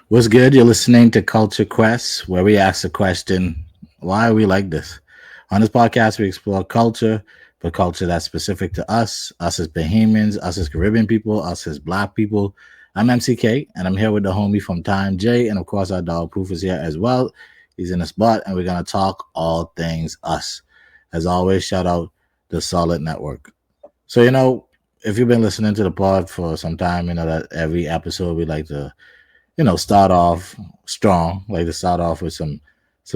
What's good? You're listening to Culture Quest, where we ask the question, why are we like this? On this podcast, we explore culture, but culture that's specific to us as Bahamians, us as Caribbean people, us as Black people. I'm MCK, and I'm here with the homie from Time J, and of course, our dog Proof is here as well. He's in the spot, and we're going to talk all things us. As always, shout out the Solid Network. So, if you've been listening to the pod for some time, you know that every episode we like to start off strong, like to start off with some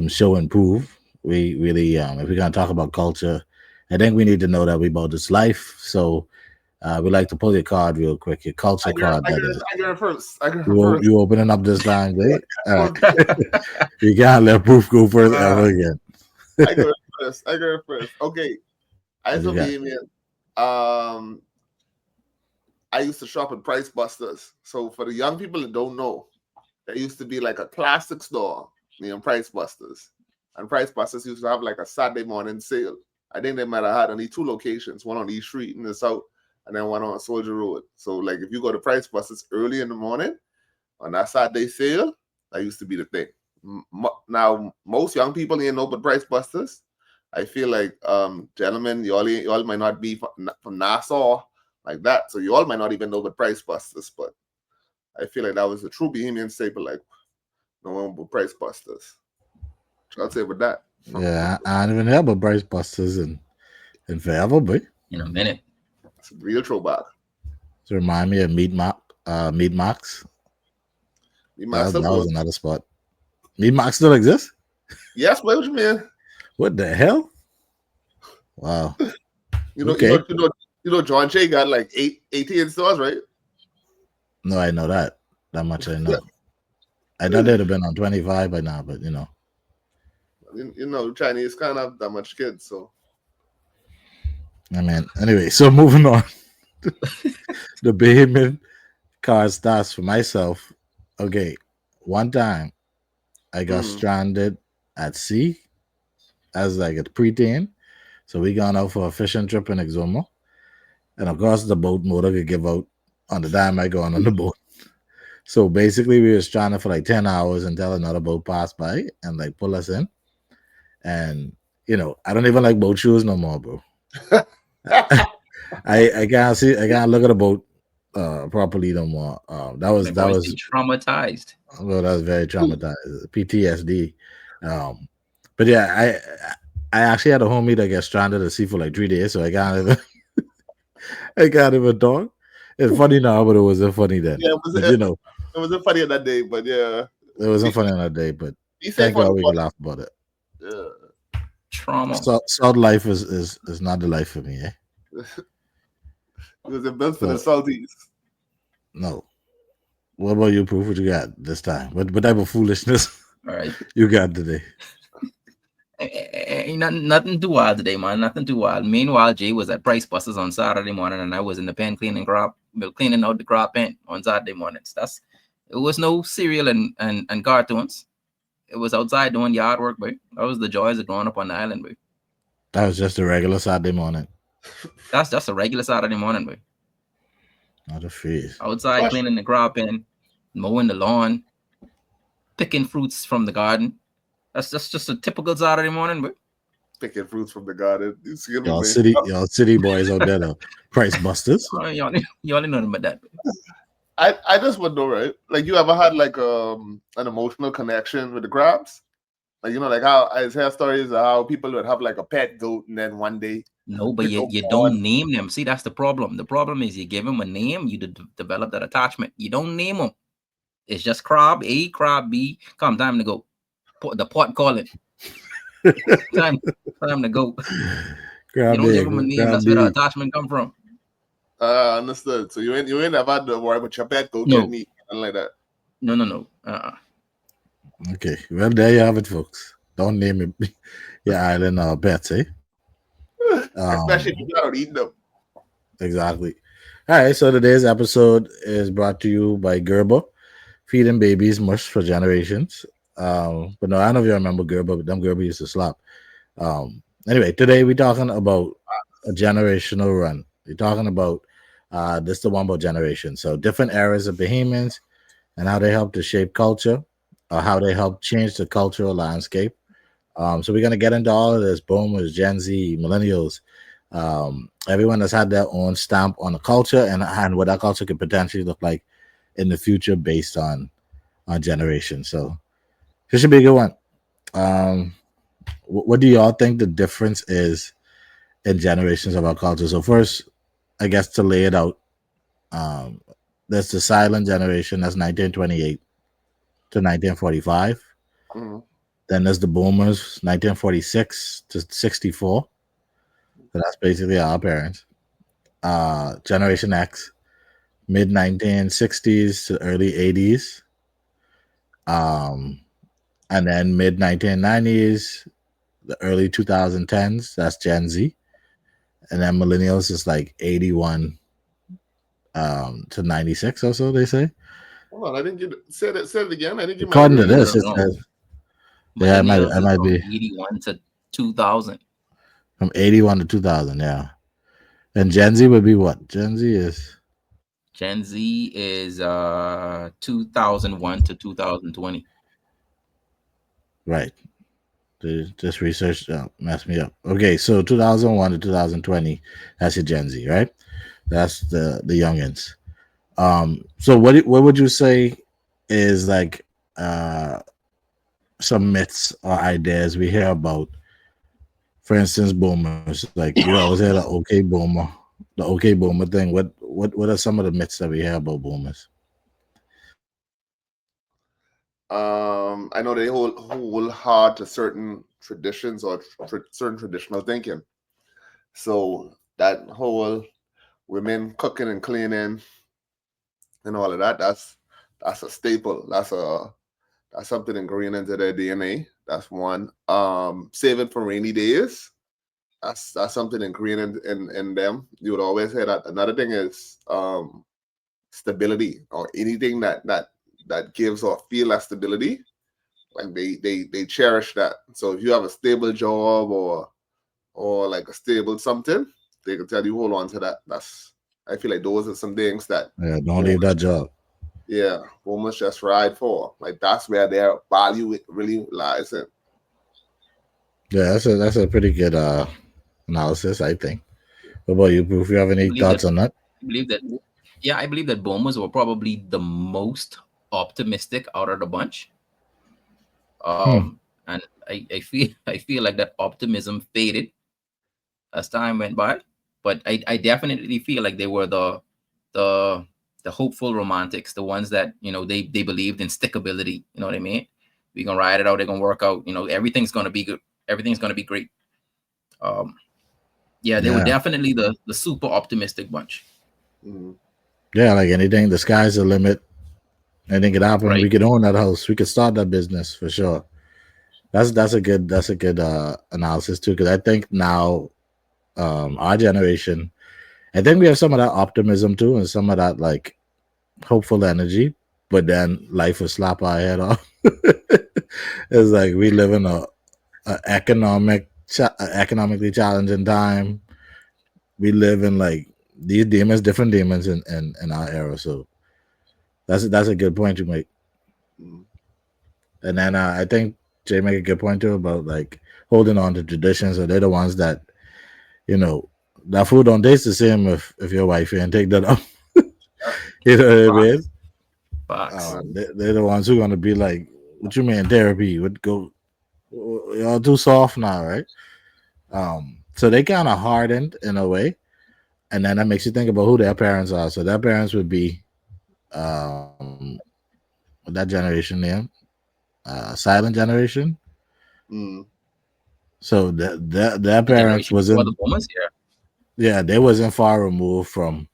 show and prove. We really, if we're gonna talk about culture, I think we need to know that we about this life. So we like to pull your card real quick, your culture card. That is, I got it first. I got it first. you opening up this time, right? All right. You can't let proof go first ever again. I got it first. I got it first. Okay. I What used you to got? be in I used to shop at Price Busters. So for the young people that don't know, there used to be like a classic store near Price Busters. And Price Busters used to have like a Saturday morning sale. I think they might have had only two locations, one on East Street in the south, and then one on Soldier Road. So like if you go to Price Busters early in the morning on that Saturday sale, that used to be the thing. Now most young people ain't know but Price Busters. I feel like gentlemen, y'all might not be from Nassau like that, so you all might not even know but Price Busters, but I feel like that was a true Bahamian staple, like no one but Price Busters. I'll say with that. Yeah, I don't even have a Bryce Busters in forever, but in a minute. It's a real throwback. to remind me of Meat Max. You might still That go. was another spot. Meat Max still exists? Yes, what you mean? What the hell? Wow. You know, Okay. John Jay got like 18 stores, right? No, I know that. That much I know. I thought they'd have been on 25 by now, but Chinese can't have that much kids, so I mean, anyway, so moving on. The Bahamian car starts for myself. Okay, one time I got stranded at sea as like a preteen. So we gone out for a fishing trip in Exuma. And of course the boat motor could give out on the dime I go on the boat. So basically we were stranded for like 10 hours until another boat passed by and like pull us in. And I don't even like boat shoes no more, bro. I can't look at a boat properly no more. That was Traumatized. well, that was very traumatized. PTSD. But yeah, I actually had a homie that got stranded at sea for like 3 days, so I can't even I can't even talk. It's funny now, but it wasn't funny then. yeah, But, it wasn't funny on that day, but yeah, it wasn't funny on that day. But be safe thank on God the we can water. laugh about it. Yeah, Trauma. Salt life is not the life for me, eh? it was built for the So, Salties. no. What about you, Proof? What you got this time? What type of foolishness All right. you got today? Ain't nothing too wild today, man. Nothing too wild. Meanwhile, Jay was at Price Busters on Saturday morning, and I was in the pen cleaning out the crop pen on Saturday mornings. It was no cereal and cartoons. It was outside doing yard work, boy. That was the joys of growing up on the island, boy. That was just a regular Saturday morning. That's just a regular Saturday morning, boy. Not a freeze. Outside cleaning the crop pen, mowing the lawn, picking fruits from the garden. That's just a typical Saturday morning, boy. Picking fruits from the garden. You see me, Y'all man. city boys out there, though. Price busters. You only know about that. I just would know, right? Like you ever had like an emotional connection with the crabs? Like like how I hear stories of how people would have like a pet goat and then one day no, but you don't name them. See, that's the problem. The problem is you give them a name, you develop that attachment. You don't name them. It's just crab A, crab B. Come, time to go. The pot calling. time to go. Crab you don't A, give them a name. crab That's B. where the attachment come from. Understood. So you ain't ever had to worry about your pet goat No. get meat and like that. No. Okay, well, there you have it, folks. Don't name it your island or pets, eh? Especially if you got to eat them. Exactly. All right, so today's episode is brought to you by Gerber, feeding babies mush for generations. But no, I don't know if you remember Gerber, but them Gerber used to slap. Anyway, today we're talking about a generational run. We're talking about this the one about generations. So different eras of Bahamians, and how they help to shape culture, or how they help change the cultural landscape. So we're gonna get into all of this: boomers, Gen Z, millennials, everyone that's had their own stamp on the culture, and what that culture could potentially look like in the future based on generation. So this should be a good one. Um, what do y'all think the difference is in generations of our culture? So first, I guess to lay it out, um, there's the silent generation, that's 1928 to 1945. Mhm. Then there's the boomers, 1946 to 64. So that's basically our parents. Generation X, mid 1960s to early 80s. Um, and then mid 1990s, the early 2010s, that's Gen Z. And then millennials is like 81 to 96 or so, they say. Hold on, I didn't get it. Say it again. I think you might According be to No, this, no, it reading. no. says, yeah, Millennials I is might from be 81 to 2000. from 81 to 2000, yeah. And Gen Z would be what? Gen Z is, Gen Z is 2001 to 2020. right. This research messed me up. Okay, so 2001 to 2020, that's your Gen Z, right? That's the youngins. So what would you say is like uh some myths or ideas we hear about? For instance, boomers. Like you always hear the okay boomer thing. What are some of the myths that we hear about boomers? I know they hold hard to certain traditions or certain traditional thinking. So that whole women cooking and cleaning and all of that, that's a staple. That's something ingrained into their DNA. That's one. Saving for rainy days. That's something ingrained in them. You would always hear that. Another thing is stability, or anything that gives or feel that stability. Like they cherish that. So if you have a stable job or like a stable something, they can tell you hold on to that. That's, I feel like those are some things that Yeah, don't leave boomers, that job. yeah, boomers just ride for. Like that's where their value really lies in. Yeah, that's a pretty good analysis, I think. What about you, Proof? You have I any believe that thoughts on that? I believe that yeah, I believe that boomers were probably the most optimistic out of the bunch. Hmm. And I feel I feel like that optimism faded as time went by. But I definitely feel like they were the the hopeful romantics, the ones that they believed in stickability. You know what I mean? We gonna ride it out. They're gonna work out. Everything's gonna be good. Everything's gonna be great. Um, yeah, they were Yeah. definitely the super optimistic bunch. Mhm. Yeah, like anything, the sky's the limit. Anything could happen. Right. We could own that house. We could start that business for sure. That's a good analysis too. Because I think now, our generation, I think we have some of that optimism too, and some of that like hopeful energy. But then life will slap our head off. It's like we live in a economically challenging time. We live in like these demons, different demons in our era. So that's a good point to make. Mhm. And then I think Jay make a good point too about like holding on to traditions. So they're the ones that you know that food don't taste the same if your wife and take that up. Uh, You know what I mean? Fox. Fox. Right. They're the ones who gonna be like, "What you mean therapy? Would go y'all too soft now, right?" So they kind of hardened in a way, and then that makes you think about who their parents are. So their parents would be um, that generation name, silent generation. Mm. So their The parents generation before the wasn't, boomers. Yeah. yeah, they wasn't far removed from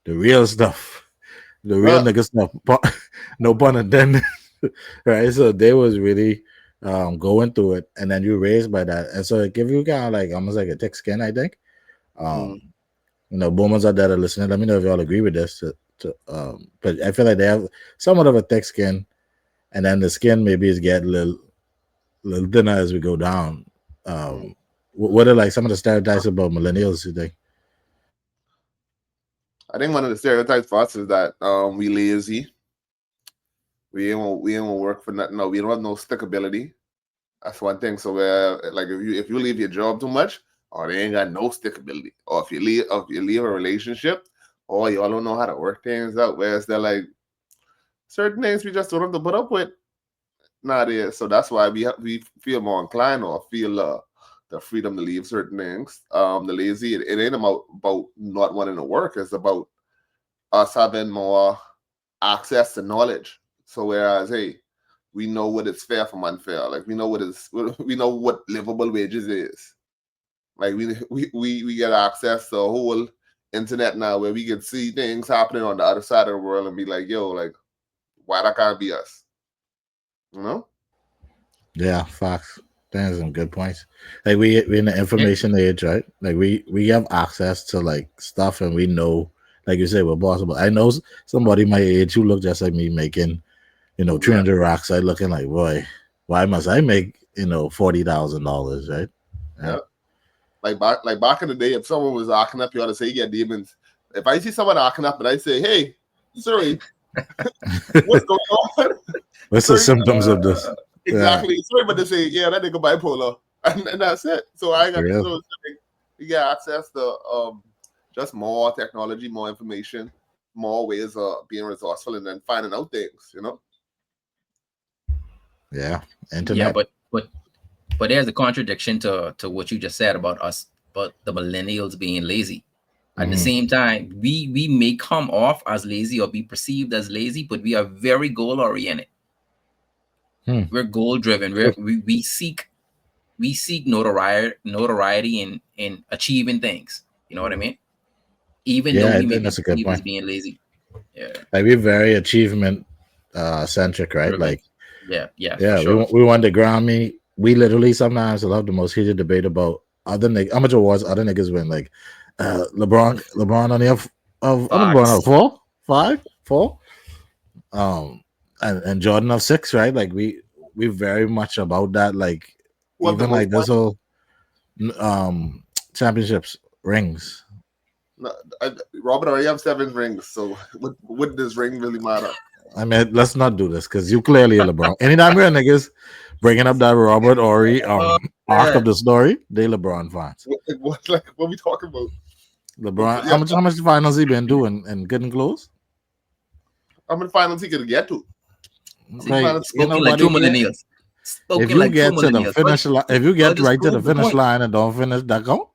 the real stuff, the real Well, nigga stuff. No pun intended, right? So they was really going through it, and then you raised by that, and so it give you kind of like almost like a thick skin, I think. mm, Um, boomers out there that are listening, let me know if y'all agree with this. But I feel like they have somewhat of a thick skin, and then the skin maybe is getting a little thinner as we go down. mm. Um, what are like some of the stereotypes about millennials? You think? I think one of the stereotypes for us is that we lazy. We ain't work for nothing. No, we don't have no stickability. That's one thing. So like if you leave your job too much, or they ain't got no stickability, or if you leave a relationship, or y'all don't know how to work things out, whereas they're like certain things we just don't have to put up with. Not it. So that's why we feel more inclined or feel the freedom to leave certain things. The lazy, it ain't about not wanting to work. It's about us having more access to knowledge. So whereas, hey, we know what is fair from unfair. Like we know we know what livable wages is. Like we get access to a whole internet now where we can see things happening on the other side of the world and be like, yo, like why that can't be us? You know? Yeah, facts. That's some good points. Like we in the information age, right? Like we have access to like stuff, and we know, like you said, we're possible. I know somebody my age who look just like me making, Yeah. 300 racks. I looking like, boy, why must I make $40,000, right? Yeah. Like back in the day, if someone was acting up, you ought to say, yeah, demons. If I see someone acting up and I say, hey, sorry, what's going on? What's the Sorry, symptoms of this? Yeah, exactly. Sorry, but they say, yeah, that nigga bipolar. And that's it. So I for got real. so it's like, you get access to just more technology, more information, more ways of being resourceful and then finding out things. Yeah, Yeah, internet. but there's a contradiction to what you just said about us, about the millennials being lazy. At the Mhm. same time, we may come off as lazy or be perceived as lazy, but we are very goal oriented. Hmm. We're goal driven. We seek notoriety in achieving things. You know what I mean? Even though Yeah, I we may think be that's a good perceived as point. being lazy. Yeah, Like we're very achievement centric, right? driven. Like, Yeah, for yeah, we sure. want we won the Grammy. We literally sometimes love the most heated debate about other niggas. How much awards other niggas win? Like, LeBron on the of how much LeBron have Facts. four, five, four, and Jordan of six, right? Like we very much about that. Like Who have the even most like this points? whole championships rings. No, Robert already have 7 rings, so what does ring really matter? I mean, let's not do this because you clearly a LeBron. Anytime we're niggas bringing up that Robert Ory Oh, arc yeah. of the story, they LeBron fans. What we talking about? LeBron, Yeah, how much finals he been doing and getting close? how many finals he could get to? How many Like finals? Spoken like buddy, true millennials. if Spoken you like true get to the millennials. finish line, if you Well, get just right to the prove the finish point. line and don't finish, that count.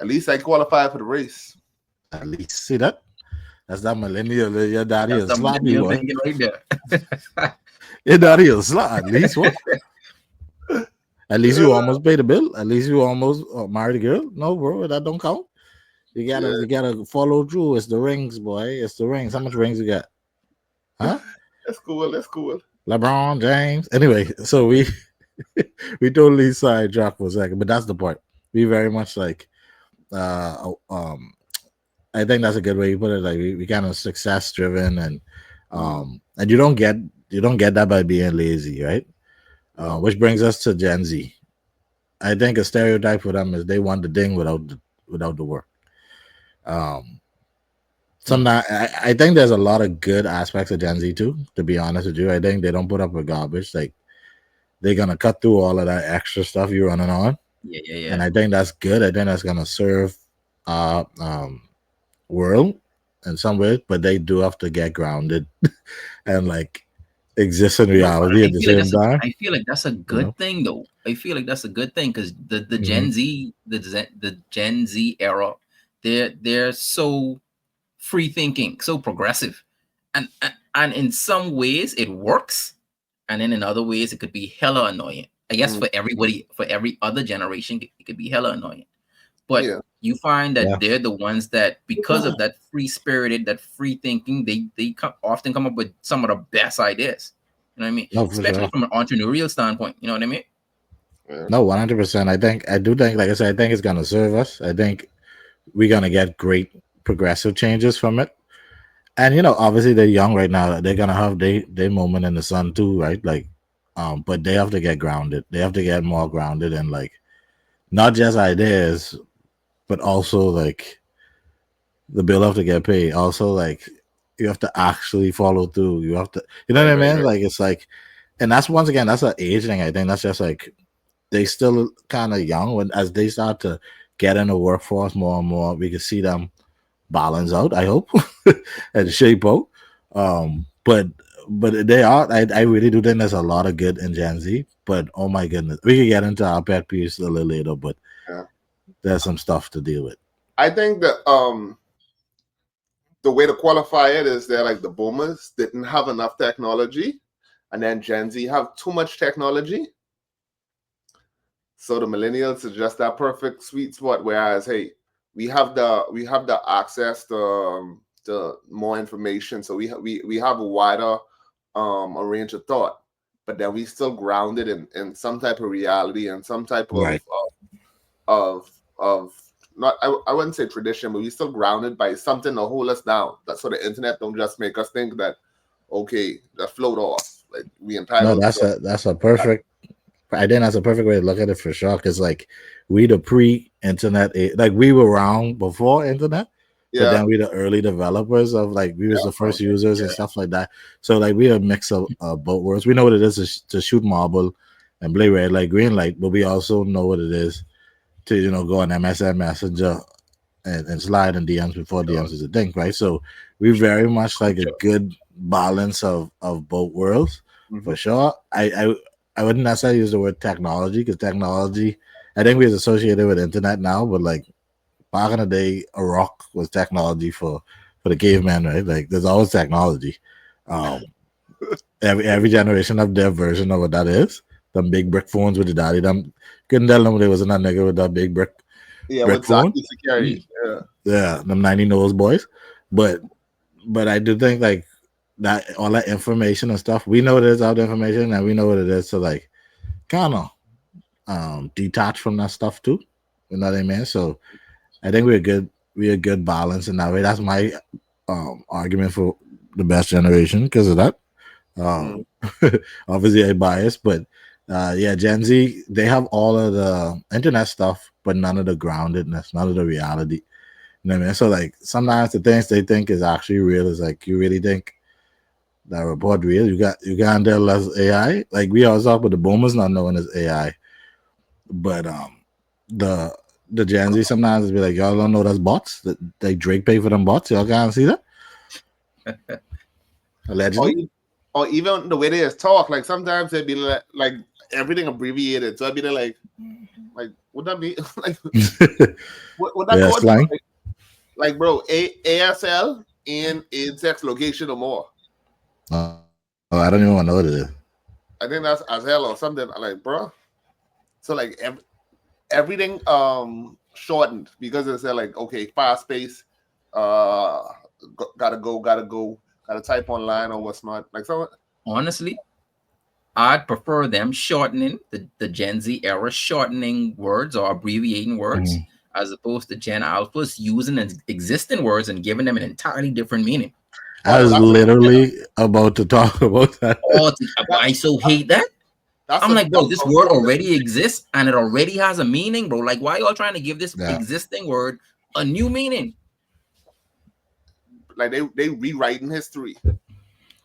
At least I qualified for the race. At least see that. That's that millennial. Your daddy That's is the sloppy millennial boy. thinking right there. Your daddy is sloppy. At least what? At least you almost paid the bill. At least you almost married a girl. No, bro, that don't count. Yeah, You gotta follow through. It's the rings, boy. It's the rings. How much rings you got? Huh? that's cool. That's cool. LeBron James. Anyway, so we we totally sidetracked for a second, but that's the point. We very much like I think that's a good way you put it. Like we kind of success driven and you don't get that by being lazy, right? No. Which brings us to Gen Z. I think a stereotype for them is they want the ding without the work. Um, Hmm. Sometimes I think there's a lot of good aspects of Gen Z too. To be honest with you, I think they don't put up with garbage. Like they're gonna cut through all of that extra stuff you're running on, Yeah. and I think that's good. I think that's gonna serve uh world in some ways, but they do have to get grounded and like exist in But reality I at the feel like same time. I feel like that's a You know. good thing though. I feel like that's a good thing because the Hmm. the Gen Z era, they're so free thinking, so progressive, and in some ways it works, and then in other ways it could be hella annoying. I guess Mm, for everybody, for every other generation, it could be hella annoying. But yeah. you find Yeah. that they're the ones that, because of that free spirited, that free thinking, often come up with some of the best ideas. You know what I mean? No, for Especially sure. from an entrepreneurial standpoint. You know what I mean? Yeah. No, 100%. I do think, like I said, I think it's gonna serve us. I think we're gonna get great progressive changes from it. And obviously they're young right now. They're gonna have their moment in the sun too, right? Like, but they have to get grounded. They have to get more grounded and like not just ideas, but also like the bill have to get paid. Also, like you have to actually follow through. You have to, you know Right, what I right, mean? right. Like it's like, and that's once again that's an age thing. I think that's just like they still kind of young. When as they start to get in the workforce more and more, we can see them balance out. I hope and shape out. But they are. I really do think there's a lot of good in Gen Z. But oh my goodness, we can get into our pet peeves a little later. But Yeah. there's some stuff to deal with. I think that the way to qualify it is that like the boomers didn't have enough technology, and then Gen Z have too much technology. So the millennials is just that perfect sweet spot. Whereas, hey, we have the access to more information, so we have a wider a range of thought, but then we still grounded in some type of reality and some type Right. of not I wouldn't say tradition, but we still grounded by something to hold us down. That's so the internet don't just make us think that okay, that float off. Like we No, entitled to that's a perfect. I think that's a perfect way to look at it for sure. Because like we the pre-internet, like we were around before internet, but yeah. then we the early developers of like we was the Yeah. first users and Yeah. stuff like that. So like we a mix of both worlds. We know what it is to shoot marble and play red light, green light, but we also know what it is to go on MSN Messenger and slide in DMs before Sure. DMs is a thing, right? So we very much like a Sure. good balance of both worlds Hmm. for sure. I wouldn't necessarily use the word technology because technology, I think we is associated with internet now, but like back in the day, a rock was technology for the caveman, right? Like there's always technology. Um, every generation have their version of what that is. Them big brick phones with the daddy. Them couldn't tell them there was another nigga with that big Yeah, brick with phone. Zaki security. Yeah. Yeah, them 90 nose boys. But I do think like that all that information and stuff, we know there's out information and we know what it is to like kind of detach from that stuff too. You know what I mean? So I think we're a good balance in that way. That's my argument for the best generation because of that. Mm. Um, obviously, I bias, but yeah, Gen Z they have all of the internet stuff, but none of the groundedness, none of the reality. You know what I mean? So like sometimes the things they think is actually real is like you really think that report real. You got there less AI. Like we always talk about the boomers not knowing it's AI, but the the Gen Z sometimes be like y'all don't know that's bots. That they Drake pay for them bots. Y'all can't see that Or, allegedly. or even the way they just talk, like sometimes they'd be like everything abbreviated. So I'd be there like would that be like what that Yeah, code be? slang. Like bro, ASL and insects location or more. I don't even want to know what it is. I think that's as hell or something like bro. So like everything shortened because it's like okay, fast pace, uh gotta type online or what's not. Like so Honestly, I'd prefer them shortening the Gen Z era, shortening words or abbreviating words, Mhm. as opposed to Gen Alphas using existing words and giving them an entirely different meaning. I was that's a literally about to talk about that. Oh, that, I so hate that. that's I'm a like, bro, dumb this word confusion. already exists and it already has a meaning, bro. Like, why y'all trying to give this Yeah, existing word a new meaning? Like they rewriting history.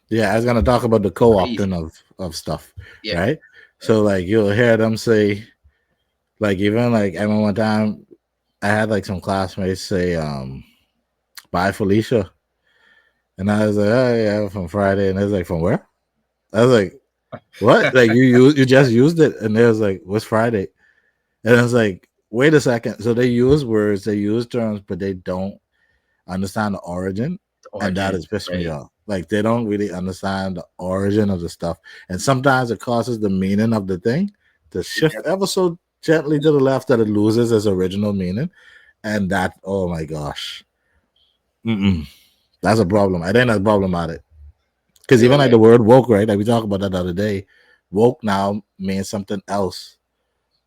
yeah. I was gonna talk about the co-opting Crazy. of stuff, Yeah. right? Yeah. So like you'll hear them say, like even like I remember one time I had like some classmates say, "Bye, Felicia," and I was like, "Oh yeah, from Friday," and they was like, "From where?" I was like, "What? Like you just used it?" And they was like, "What's Friday?" And I was like, "Wait a second." So they use words, they use terms, but they don't understand the origin, The and that origin. has pissed me Right. off. Like they don't really understand the origin of the stuff, and sometimes it causes the meaning of the thing to It shift gets ever so gently to the left that it loses its original meaning, and that oh my gosh, mm-mm, that's a problem. I think that's problematic because you're even like right. the word woke, right? Like we talked about that the other day, woke now means something else,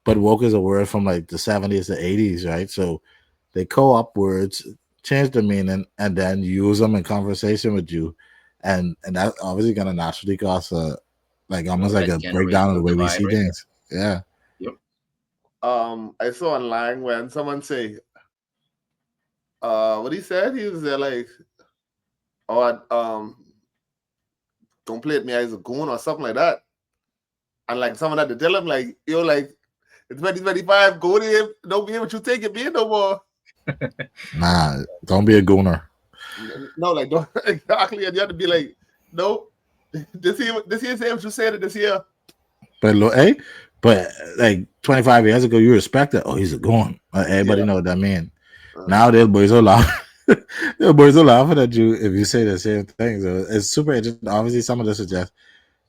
but woke is a word from like the 70s to 80s, right? So they co-op words, change the meaning, and then use them in conversation with you, and that's obviously gonna naturally cause a like almost like Already a breakdown of the generational way we divide see right there. things. Yeah, Yep. I saw online when someone say what he said, he was there like or don't play at me as a goon or something like that. And like someone had to tell him, like, yo, like, it's 2025, go there, don't be able to take it, be no more. Nah, don't be a gooner. No, like, don't exactly. And you have to be like, no, this here say what you said it this year. But look, hey, but like 25 years ago, you respect it. Oh, he's a goon. Everybody Yeah. know what that mean. Now those boys will laugh. The boys will laughing at you if you say the same thing. So it's super interesting. Obviously, some of this is just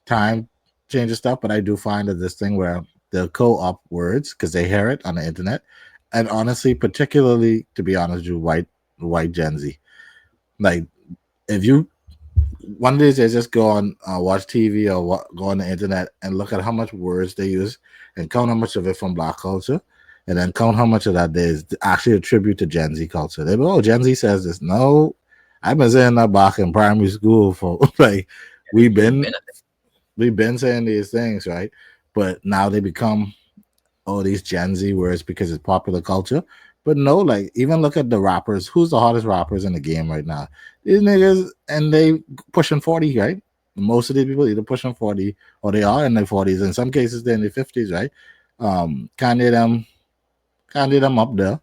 time changes stuff, but I do find that this thing where they'll co-op words because they hear it on the internet, and honestly, particularly to be honest, you white Gen Z, like if you one day they just go on watch TV or go on the internet and look at how much words they use and count how much of it from Black culture, and then count how much of that they is actually attribute to Gen Z culture. They go, oh, Gen Z says this. No, I've been saying that back in primary school for like we've been we've been saying these things, right? But now they become these Gen Z words because it's popular culture. But no, like even look at the rappers. Who's the hottest rappers in the game right now? These niggas, and they pushing 40, right? Most of these people either pushing 40 or they are in their 40s. In some cases, they're in their 50s, right? Kanye them up there,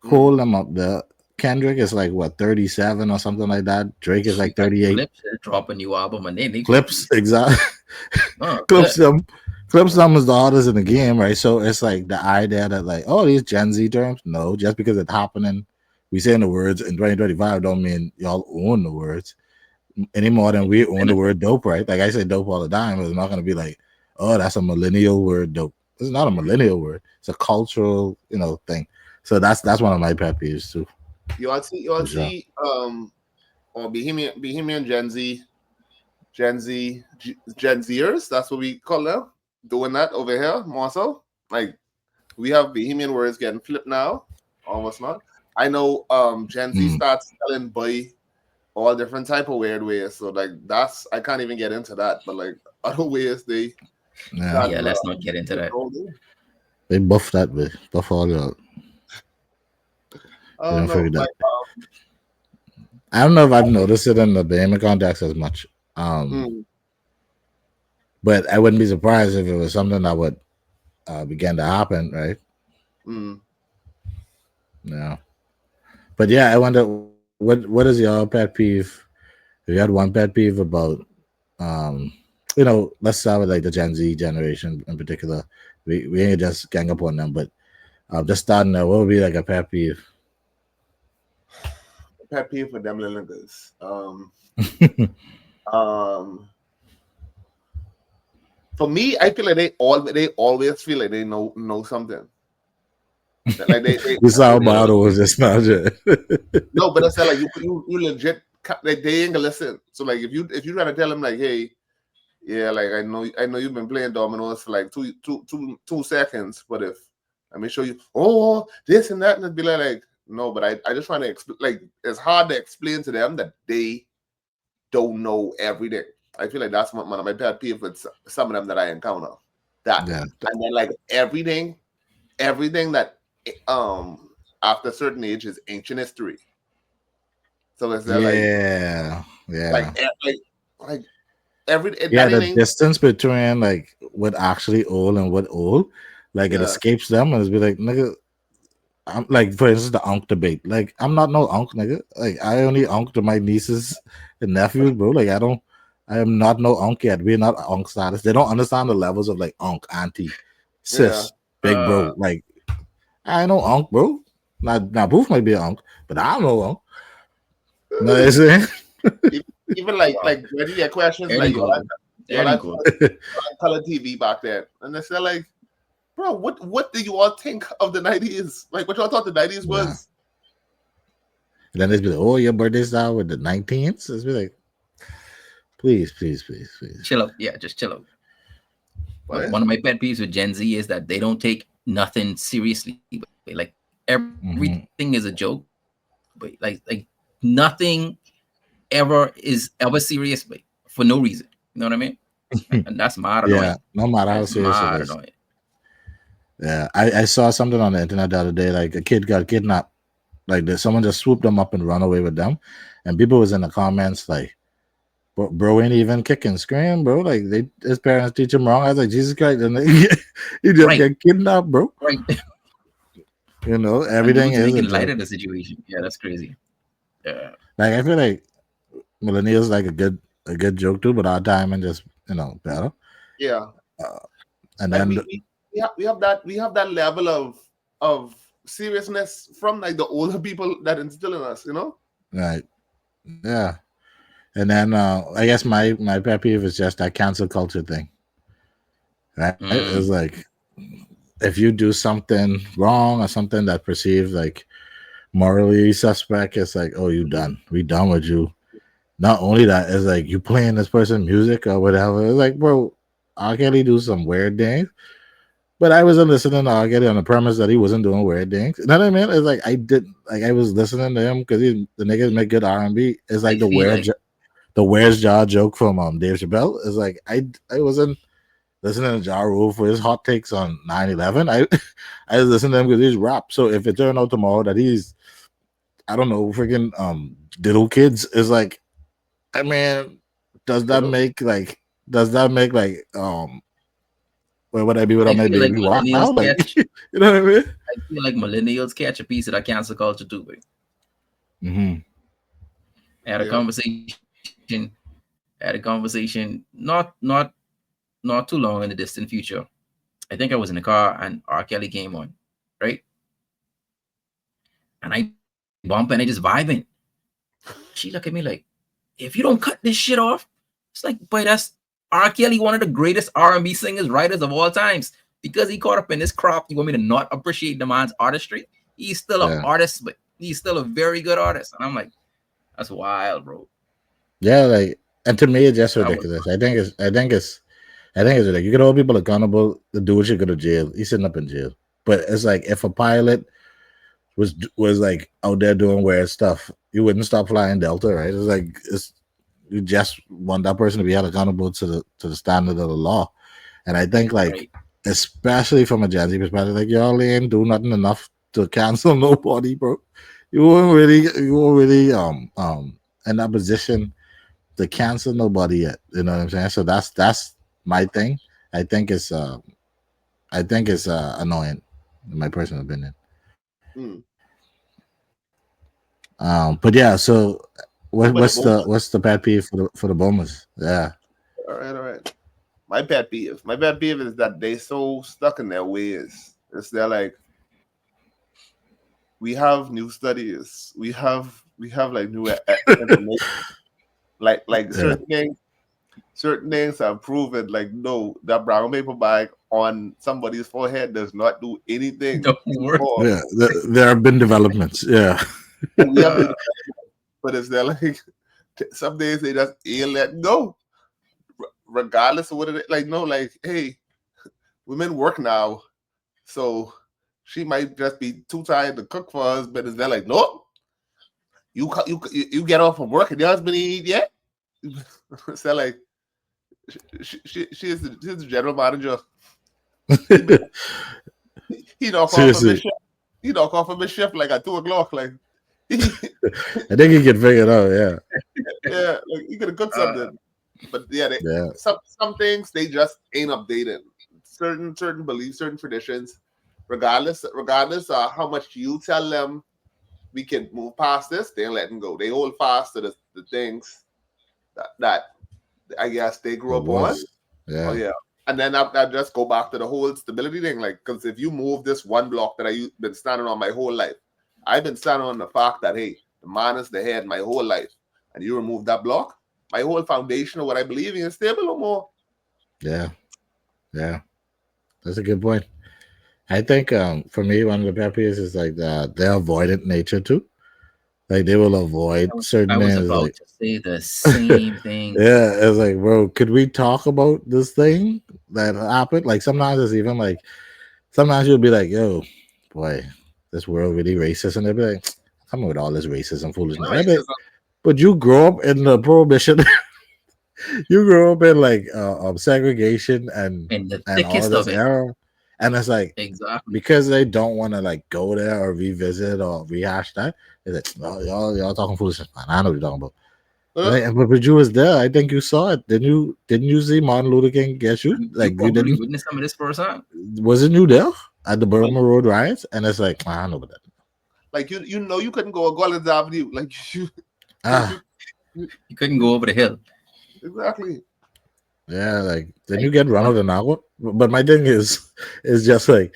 Cole them up there. Kendrick is like what 37 or something like that. Drake is like 38. Clips drop a new album and they Clips, exactly. Oh, Clips them. Clips them is the hardest in the game, right? So it's like the idea that like, oh, these Gen Z terms. No, just because it's happening, we saying the words in 2025 don't mean y'all own the words any more than we own the word dope, right? Like I say dope all the time. It's not gonna be like, oh, that's a millennial word, dope. It's not a millennial word. It's a cultural, thing. So that's one of my pet peeves too. You all see, or Bohemian Gen Zers, that's what we call them, doing that over here more so. Like we have Bohemian words getting flipped now, almost not. I know Gen Z starts telling boy all different type of weird ways. So like that's I can't even get into that, but like other ways they let's not get into that. They buff that way. Buff all out. I don't know. Like, I don't know if I've noticed it in the Bahamian context as much. But I wouldn't be surprised if it was something that would begin to happen, right? Yeah. But yeah, I wonder what is your pet peeve? If you had one pet peeve about let's start with like the Gen Z generation in particular. We ain't just gang up on them, but just starting there, what would be like a pet peeve? Pet peeve for them little niggas. For me, I feel like they always feel like they know something. Like they you saw Bout was just not no, but I said like you legit like they ain't gonna listen. So like if you try to tell them like, hey, yeah, like I know you've been playing dominoes for like two seconds, but if let me show you, oh, this and that, and it'd be like no, but I just trying to explain. Like it's hard to explain to them that they don't know everything. I feel like that's one of my pet peeves with some of them that I encounter. And then like everything that after a certain age is ancient history. So it's like the distance between like what actually old and what old, like it escapes them and it's be like nigga. I'm like, for instance, the unk debate. Like, I'm not no unk, nigga. Like, I only unk to my nieces and nephews, bro. Like, I am not no unk yet. We're not unk status. They don't understand the levels of like unk, auntie, sis, big bro. Like, I know unk, bro. Now, Booth might be an unk, but I don't know unk. You know what I'm saying? Even like when you get questions like, you like color TV back then, and they say like, bro, what do you all think of the 90s? Like, what y'all thought the 90s was? And then they'd be like, oh, your birthday's now with the 19th? So it's be like, please. Chill out. Yeah, just chill out. But one of my pet peeves with Gen Z is that they don't take nothing seriously. Like, everything is a joke. But like nothing ever serious, but for no reason. You know what I mean? And that's mad annoying. Yeah, no matter how serious it is. Yeah, I saw something on the internet the other day. Like a kid got kidnapped Like someone just swooped them up and run away with them, and people was in the comments like, bro ain't even kicking, scream, bro. Like his parents teach him wrong. I was like, Jesus Christ, and he just Right, get kidnapped, bro. right. And Everything dudes is a making light joke. of the situation. Yeah, that's crazy. Yeah. Like I feel like millennials like a good joke too, but our time and just better. Yeah, Uh, and like then we have that level of seriousness from like the older people that instill in us, you know. right, yeah, and then I guess my pet peeve is just that cancel culture thing. Right, it's Mm. like if you do something wrong or something that perceived like morally suspect, it's like, oh, you done. We done with you. Not only that, it's like you playing this person music or whatever. It's like, bro, R. Kelly do some weird things, but I wasn't listening to R. Kelly on the premise that he wasn't doing weird things. You know what I mean? It's like I was listening to him because the niggas make good R&B. It's I like feel like the where's jaw joke from Dave Chappelle. It's like I wasn't listening to Ja Rule for his hot takes on 9/11. I was listening to him because he's rap. So if it turned out tomorrow that he's, I don't know, freaking diddle kids, is like, I mean, does that Hello? make like does that make like where would I be without I my feel like baby Wow, millennials like catch. you know what I mean? I feel like millennials catch a piece of that cancel culture too. Boy. Mm-hmm. I had a Yeah. conversation. Not too long in the distant future. I think I was in the car and R. Kelly came on, right? And I bump and I just vibing. She look at me like, if you don't cut this shit off, it's like, boy, that's R. Kelly, one of the greatest R&B singers, writers of all times. Because he caught up in this crop, you want me to not appreciate the man's artistry? He's still an Yeah. artist, but he's still a very good artist. And I'm like, that's wild, bro. Yeah, like, and to me it's just That was ridiculous. I think it's ridiculous. You can hold people accountable to do what you go to jail. He's sitting up in jail. But it's like if a pilot was like out there doing weird stuff, you wouldn't stop flying Delta, right? It's like you just want that person to be held accountable to the standard of the law. And I think like right. especially from a Gen Z perspective, like y'all ain't do nothing enough to cancel nobody, bro. You weren't really in that position to cancel nobody yet. You know what I'm saying? So that's my thing. I think it's uh annoying, in my personal opinion. Mm. But yeah, so What about the what's the moment? what's the pet peeve for the bombers? Yeah, All right, all right. My pet peeve is that they so stuck in their ways. It's they're like, we have new studies, we have like new information, like yeah, certain things have proven like no, that brown paper bag on somebody's forehead does not do anything Don't work. anymore. yeah. There have been developments. Yeah, And we have been, Uh, but it's they're like some days they just ain't let go, regardless of what it is. Like no, like hey, women work now, so she might just be too tired to cook for us. But it's they're like nope, you get off from work and your husband ain't eat yet. So like she is the general manager. He be he knock off from his seriously, shift. He knock off from his shift like at 2 o'clock. Like yeah, I think you can figure it out. Yeah, like he could have cooked uh, something. But yeah, yeah, some things they just ain't updated. Certain beliefs, certain traditions, regardless of how much you tell them we can move past this, they ain't letting go. They hold fast to the things that I guess they grew it up on. was. Oh Yeah, yeah. And then I just go back to the whole stability thing. Like, because if you move this one block that I've been standing on my whole life, I've been standing on the fact that, hey, the man is the head my whole life. And you remove that block, my whole foundation of what I believe in is stable no more. yeah, yeah. That's a good point. I think for me one of the pet peeves is like their avoidant nature too. Like they will avoid I certain was things. about Like to say the same thing. yeah, it's like, bro, could we talk about this thing that happened? Like sometimes it's even like sometimes you'll be like, yo, boy, this world really racist, and they'll be like, come on with all this racism foolishness. Not And I be like, racism. but you grow up in the prohibition, you grew up in like segregation and In the all of thickest this of it. era. And it's like Exactly. because they don't want to like go there or revisit or rehash that. It's like, oh, y'all talking foolishness, man. I know what you're talking about. Uh, Like, but you was there. I think you saw it. Didn't you see Martin Luther King get shoot? You Like you probably didn't? witnessed some of this firsthand. Wasn't you there at the like Burma Road riots? And it's like I know about that. like you know you couldn't go on Collins Avenue. Like you, Ah, you, You couldn't go over the hill. exactly. yeah. Like then Like you get run one, out of Nagua. But my thing is just like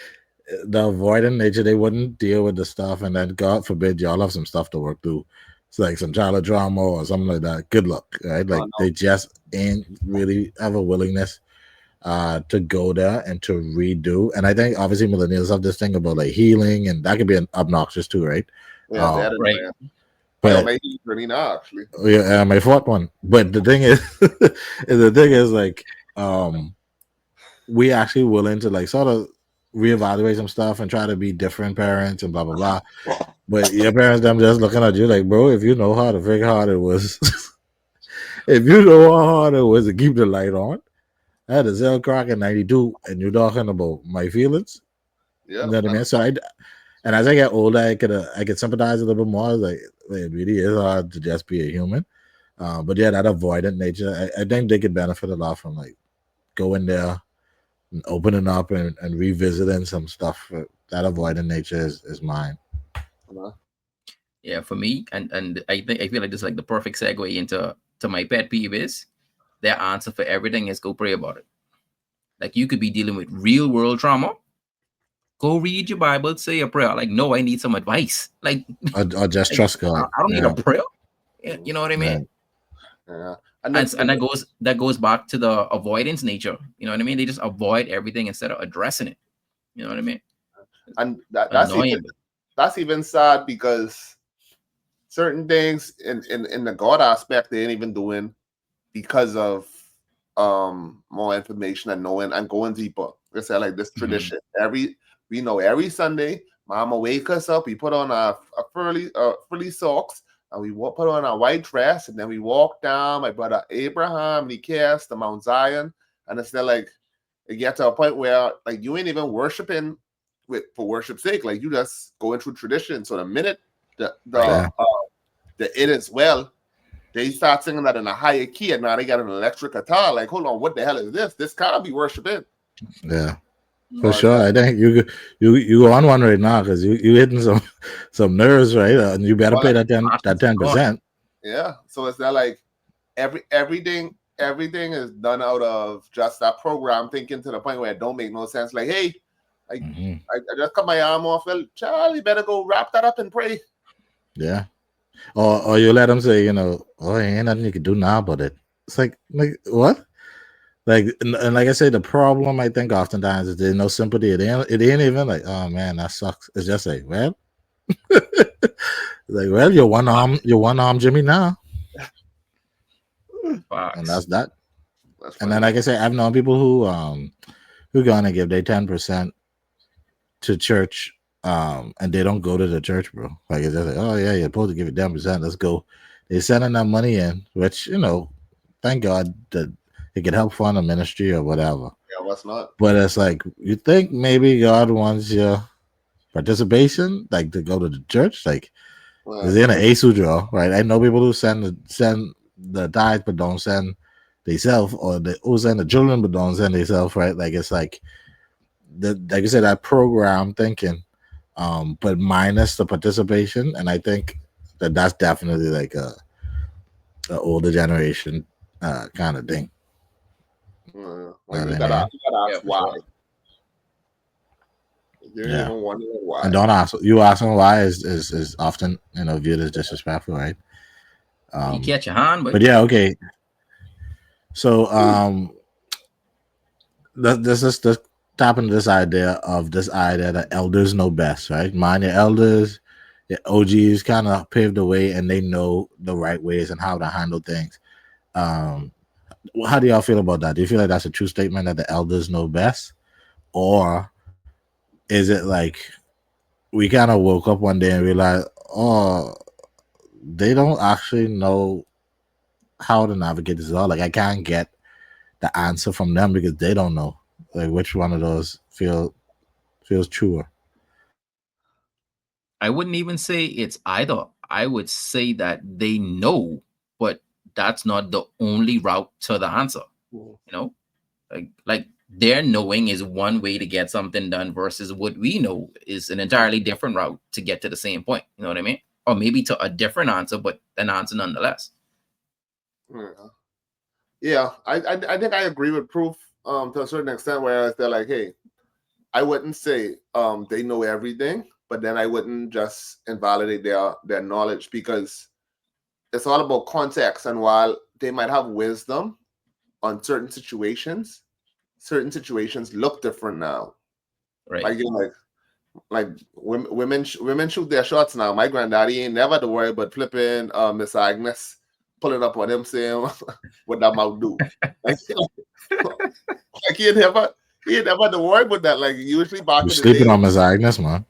the avoidant nature. They wouldn't deal with the stuff, and then God forbid y'all have some stuff to work through. It's like some child drama or something like that. Good luck, right? Oh Like no. they just ain't really have a willingness to go there and to redo. And I think obviously millennials have this thing about like healing, and that could be obnoxious too, right? Yeah, that Um, right? annoying. I don't but make it pretty now actually. yeah, my fourth one. But the thing is, the thing is like, um, we actually willing to like sort of reevaluate some stuff and try to be different parents and blah blah blah. But your parents them just looking at you like, bro, if you know how to figure out it was, if you know how hard it was to keep the light on, I had a Zell Crock in '92, and you're talking about my feelings. You Yeah. know what I mean? So and as I get older, I could sympathize a little bit more. Like it really is hard to just be a human. But yeah, that avoidant nature, I think they could benefit a lot from like going there and opening up and revisiting some stuff. That avoidant nature is mine. Uh, Yeah, for me, and I think I feel like this is like the perfect segue into my pet peeve is their answer for everything is go pray about it. Like you could be dealing with real world trauma. Go read your Bible, say a prayer. Like, no, I need some advice. Like, Or just like trust God. I don't need a Yeah. prayer. mm, You know what I mean? Right. yeah. And And then and that goes back to the avoidance nature. You know what I mean? They just avoid everything instead of addressing it. You know what I mean? and Annoying. that's even sad because certain things in the God aspect they ain't even doing because of more information and knowing and going deeper. They say like this Mhm. tradition. We know every Sunday, Mama wake us up. We put on a frilly socks and we put on a white dress and then we walk down. My brother Abraham and he cast the Mount Zion, and it's like it get to a point where like you ain't even worshiping with for worship's sake. Like you just going through tradition. So the minute Right. the it as well, they start singing that in a higher key, and now they got an electric guitar. Like, hold on, what the hell is this? This can't be worshiping. Yeah. For So it's sure, like, I think you on one right now because you hitting some nerves, right? And you better well, pay like, that Passions are gone. 10%. yeah. So it's not like everything is done out of just that program thinking to the point where it don't make no sense. Like, hey, like Hmm. I just cut my arm off. Well, Charlie, better go wrap that up and pray. Yeah. Or you let them say, oh, ain't nothing you can do now about it. It's like what? Like and like I say, the problem I think oftentimes is there's no sympathy. It ain't even like, oh man, that sucks. It's just like, well, like, well, you're one arm Jimmy now, and Facts. that's that. That's And then funny. like I say, I've known people who gonna give their 10% to church, and they don't go to the church, bro. Like it's just like, oh yeah, you're supposed to give it 10%. Let's go. They sending that money in, which thank God that it can help fund a ministry or whatever. Yeah, what's not? But it's like you think maybe God wants your participation, like to go to the church, like is Well, in an ASU draw, right? I know people who send the tithe but don't send themselves, or who send the children but don't send themselves, right? Like it's like like you said, that program thinking, but minus the participation, and I think that's definitely like a older generation kind of thing. like Know what I mean? you gotta Yeah, ask for why. sure. You don't Yeah. even wonder And why. don't ask you asking why is often viewed as disrespectful, right? You Um, catch your hand, but but yeah, okay. So this is the tapping this idea that elders know best, right? Mind your elders, your OGs kind of paved the way, and they know the right ways and how to handle things. Um, how do y'all feel about that? Do you feel like that's a true statement that the elders know best, or is it like we kind of woke up one day and realized, oh, they don't actually know how to navigate this at all? Like I can't get the answer from them because they don't know. Like which one of those feel? feels truer. I wouldn't even say it's either. I would say that they know, but that's not the only route to the answer. Mhm. You know, like their knowing is one way to get something done versus what we know is an entirely different route to get to the same point. You know what I mean? Or maybe to a different answer, but an answer nonetheless. Yeah, yeah. I think I agree with Proof to a certain extent. Whereas they're like, hey, I wouldn't say they know everything, but then I wouldn't just invalidate their knowledge because it's all about context. And while they might have wisdom on certain situations look different now. Right. Like you know, like women shoot their shots now. My granddaddy ain't never to worry about flipping Miss Agnes pulling up on him saying what that mouth do. Like, like he ain't never to worry about that. Like You're sleeping on Miss Agnes, man.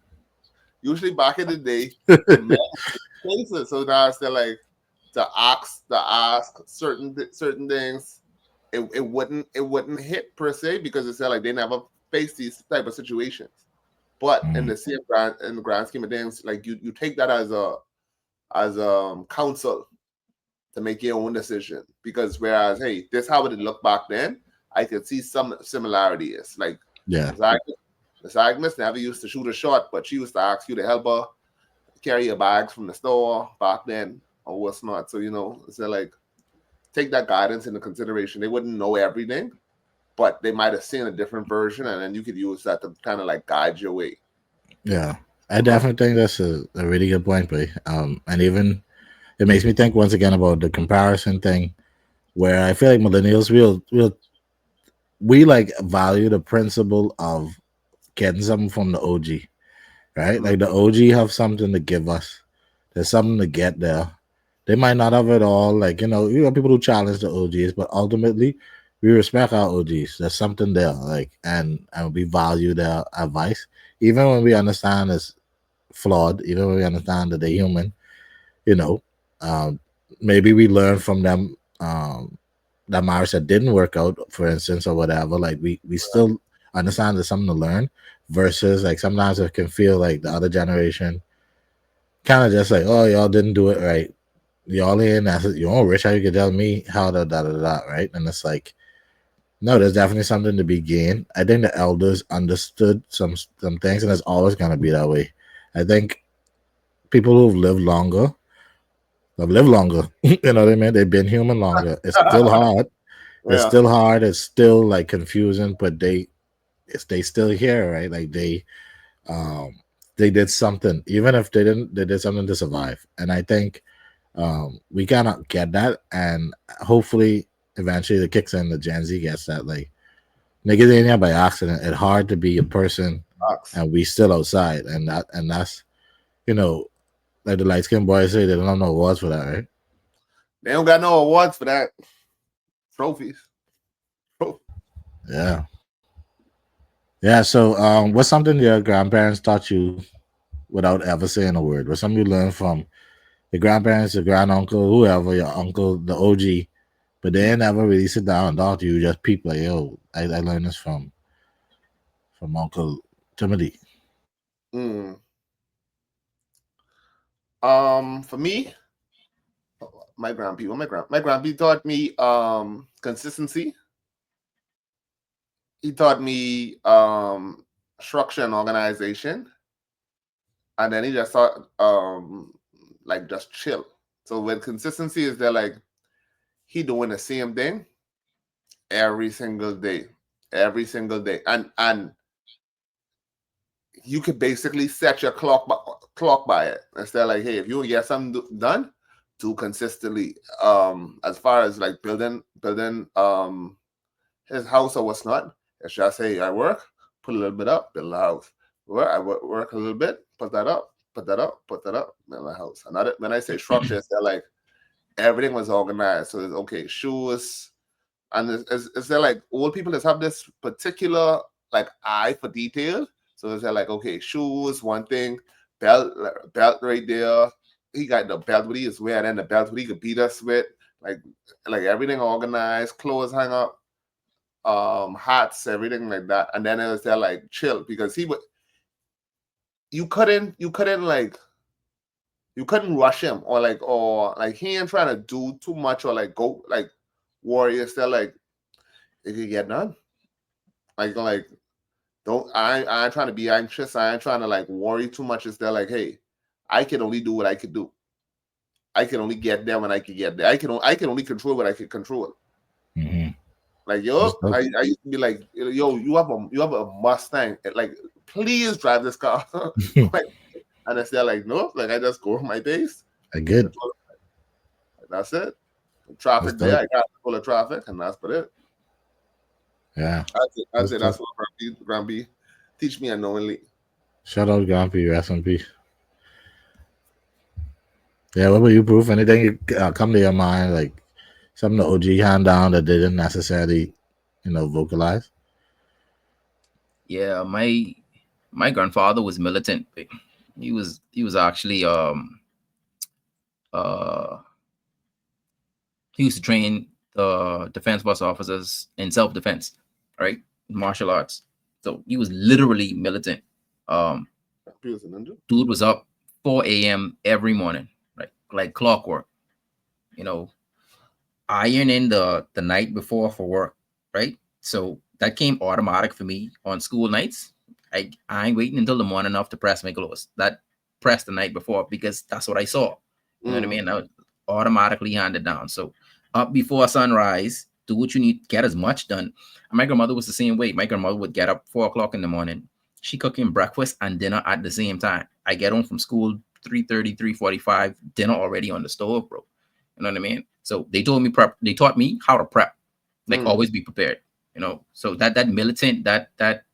usually back in the day, men places. So now it's like to ask certain things. It wouldn't hit per se because it's like they never face these type of situations. But in Mm, the grand scheme of things, like you take that as counsel to make your own decision. Because whereas, hey, this how it looked back then, I could see some similarities. Like yeah, Miss Agnes, Miss Agnes never used to shoot a shot, but she used to ask you to help her carry your bags from the store back then or what's not. So it's like take that guidance into consideration. They wouldn't know everything, but they might have seen a different version, and then you could use that to kind of like guide your way. yeah. I definitely think that's a really good point, but and even it makes me think once again about the comparison thing, where I feel like millennials we like value the principle of getting something from the OG, right? Mm. Like the OG have something to give us. There's something to get there. They might not have it all. Like you have people who challenge the OGs, but ultimately, we respect our OGs. There's something there, like, and we value their advice, even when we understand it's flawed. Even when we understand that they're human. You know, um, maybe we learn from them. That marriage that didn't work out, for instance, or whatever. Like we still understand there's something to learn. Versus like sometimes it can feel like the other generation kind of just like, oh, y'all didn't do it right. Y'all in that's it. You all rich. How you could tell me how to da da da, right? And it's like, no, there's definitely something to be gained. I think the elders understood some things, and it's always gonna be that way. I think people who've lived longer have lived longer. You know what I mean? They've been human longer. It's still hard. It's Yeah. still hard. It's still like confusing, but they still here, right? Like um they did something, even if they did something to survive. And I think we cannot get that, and hopefully eventually the kicks in, the Gen Z gets that. Like niggas ain't here by accident. It's hard to be a person, Facts. and we still outside, and that's you know like the light skinned boys say they don't have no awards for that, right? They don't got no awards for that. Trophies. Tro- Yeah, yeah. So what's something your grandparents taught you without ever saying a word? What's something you learned from your grandparents, your grand uncle, whoever, your uncle, the OG, but they ain't never really sit down and talk to you. Just people like, yo, I learned this from Uncle Timothy. Mm. For me, my grandpa taught me consistency. He taught me structure and organization, and then he just taught like just chill. So with consistency is there like he doing the same thing every single day, and you could basically set your clock by it instead of like, hey, if you get something done, do consistently. As far as like building his house or what's not, it's just hey, I work, put a little bit up, build a house. Work a little bit, put that up, put that up, put that up, build a house. Another when I say structure, it's that like everything was organized. So it's okay, shoes, and it's there like old people that have this particular like eye for detail. So it's like okay, shoes one thing, belt right there. He got the belt what he is wearing, and the belt what he could beat us with, like like everything organized, clothes hang up, hats, everything like that. And then it was there like chill because you couldn't like you couldn't rush him or like he ain't trying to do too much or like go like warrior still like it could get done. Like don't I ain't trying to be anxious. I ain't trying to like worry too much. It's there like, hey, I can only do what I can do. I can only get there when I can get there. I can only control what I can control. Mm-hmm. Like I used to be like, yo, you have a Mustang. Like, please drive this car. Like, and they're like, no, like I just go my pace. I good. That's it. That's Traffic there, dope. I got full of traffic, and that's but it. Yeah. That's it. That's That's it. dope. That's what Gramby teach me unknowingly. Shout out Grumpy, rest in peace. Yeah, what about you, Proof? Anything come to your mind, like something the OG hand down that they didn't necessarily, vocalize? Yeah, my grandfather was militant. He was actually uh he used to train the defense bus officers in self-defense, right? Martial arts. So he was literally militant. Um, Dude was up 4 a.m. every morning, right? Like clockwork, you know, ironing the night before for work, right? So that came automatic for me on school nights. I ain't waiting until the morning off to press my clothes. That pressed the night before because that's what I saw. You know what I mean? That was automatically handed down. So up before sunrise, do what you need, get as much done. And my grandmother was the same way. My grandmother would get up 4 o'clock in the morning. She cooking breakfast and dinner at the same time. I get home from school 3:30, 3:45, dinner already on the stove, bro. You know what I mean? So they told me prep. They taught me how to prep, like always be prepared. So that militant, that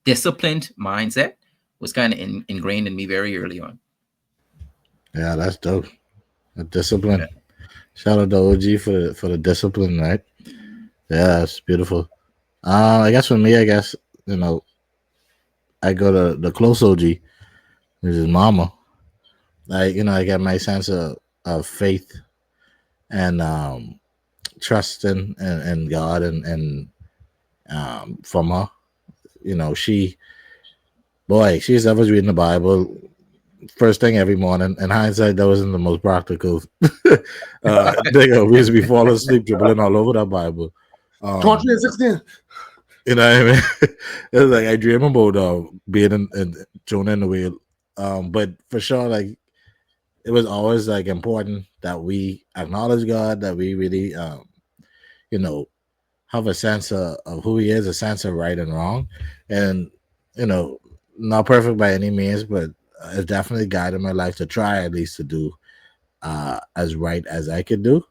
disciplined mindset was kind of ingrained in me very early on. Yeah, that's dope. The discipline. Yeah. Shout out to OG for the discipline, right? Yeah, that's beautiful. I guess for me, you know I go to the close OG, which is Mama. I get my sense of faith and trust in God and from her. She boy, she's always reading the Bible first thing every morning. In hindsight, that wasn't the most practical thing. We used to be falling asleep dribbling all over that Bible. 2016. You know what I mean? It was like I dream about being in Jonah in the whale. But for sure, like it was always like important that we acknowledge God, that we really you know have a sense of who he is, a sense of right and wrong. And you know, not perfect by any means, but it's definitely guided my life to try at least to do as right as I could do.